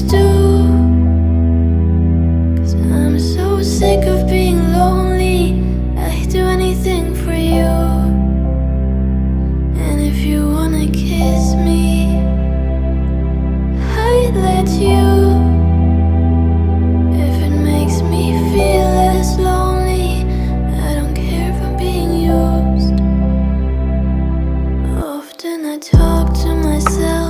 used to. 'Cause I'm so sick of being lonely. I'd do anything for you. And if you wanna kiss me, I'd let you. If it makes me feel less lonely, I don't care if I'm being used. Often I talk to myself.